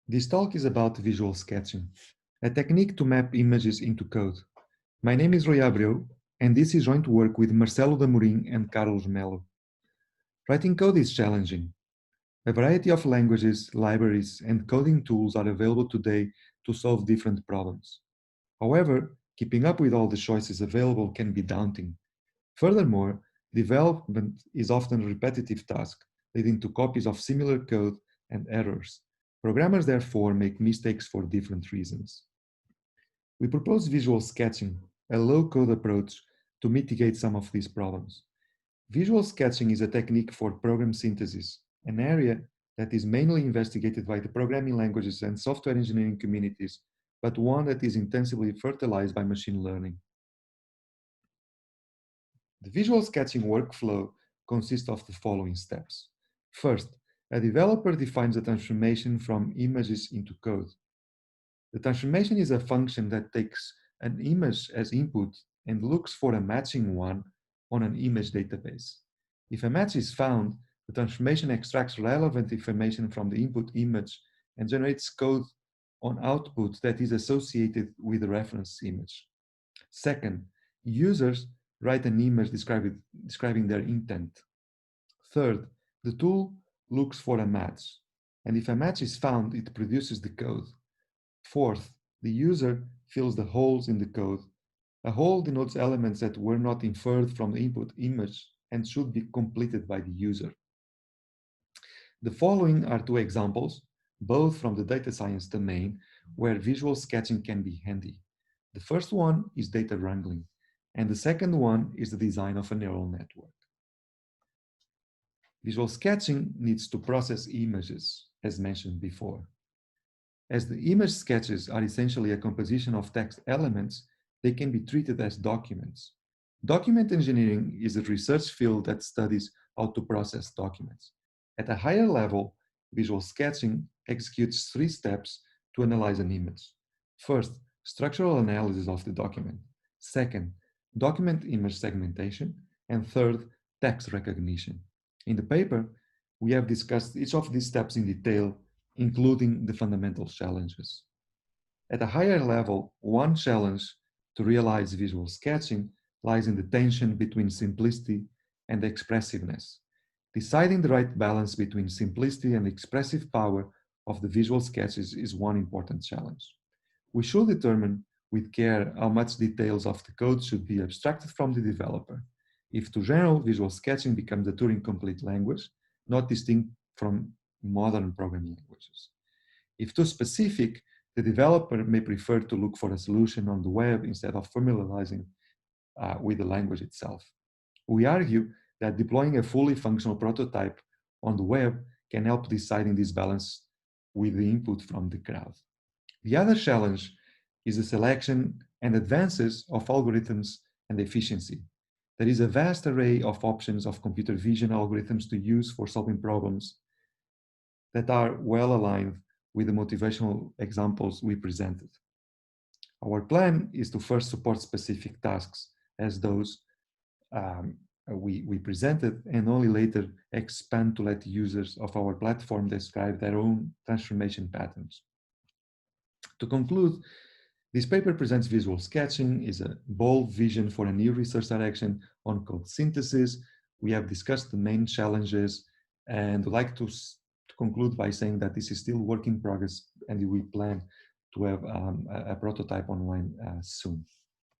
This talk is about visual sketching, a technique to map images into code. My name is Rui Abreu, and this is joint work with Marcelo Damorim and Carlos Melo. Writing code is challenging. A variety of languages, libraries, and coding tools are available today to solve different problems. However, keeping up with all the choices available can be daunting. Furthermore, development is often a repetitive task, leading to copies of similar code and errors. Programmers therefore make mistakes for different reasons. We propose visual sketching, a low-code approach to mitigate some of these problems. Visual sketching is a technique for program synthesis, an area that is mainly investigated by the programming languages and software engineering communities, but one that is intensively fertilized by machine learning. The visual sketching workflow consists of the following steps. First, a developer defines a transformation from images into code. The transformation is a function that takes an image as input and looks for a matching one on an image database. If a match is found, the transformation extracts relevant information from the input image and generates code on output that is associated with the reference image. Second, users write an image describing their intent. Third, the tool looks for a match, and if a match is found, it produces the code. Fourth, the user fills the holes in the code. A hole denotes elements that were not inferred from the input image and should be completed by the user. The following are two examples, both from the data science domain, where visual sketching can be handy. The first one is data wrangling, and the second one is the design of a neural network. Visual sketching needs to process images, as mentioned before. As the image sketches are essentially a composition of text elements, they can be treated as documents. Document engineering is a research field that studies how to process documents. At a higher level, visual sketching executes three steps to analyze an image. First, structural analysis of the document. Second, document image segmentation. And third, text recognition. In the paper, we have discussed each of these steps in detail, including the fundamental challenges. At a higher level, one challenge to realize visual sketching lies in the tension between simplicity and expressiveness. Deciding the right balance between simplicity and expressive power of the visual sketches is one important challenge. We should determine with care how much details of the code should be abstracted from the developer. If too general, visual sketching becomes a Turing-complete language, not distinct from modern programming languages. If too specific, the developer may prefer to look for a solution on the web instead of familiarizing with the language itself. We argue that deploying a fully functional prototype on the web can help deciding this balance with the input from the crowd. The other challenge is the selection and advances of algorithms and efficiency. There is a vast array of options of computer vision algorithms to use for solving problems that are well aligned with the motivational examples we presented. Our plan is to first support specific tasks as those we presented, and only later expand to let users of our platform describe their own transformation patterns. To conclude, this paper presents visual sketching is a bold vision for a new research direction on code synthesis. We have discussed the main challenges, and I'd like to conclude by saying that this is still work in progress, and we plan to have a prototype online soon.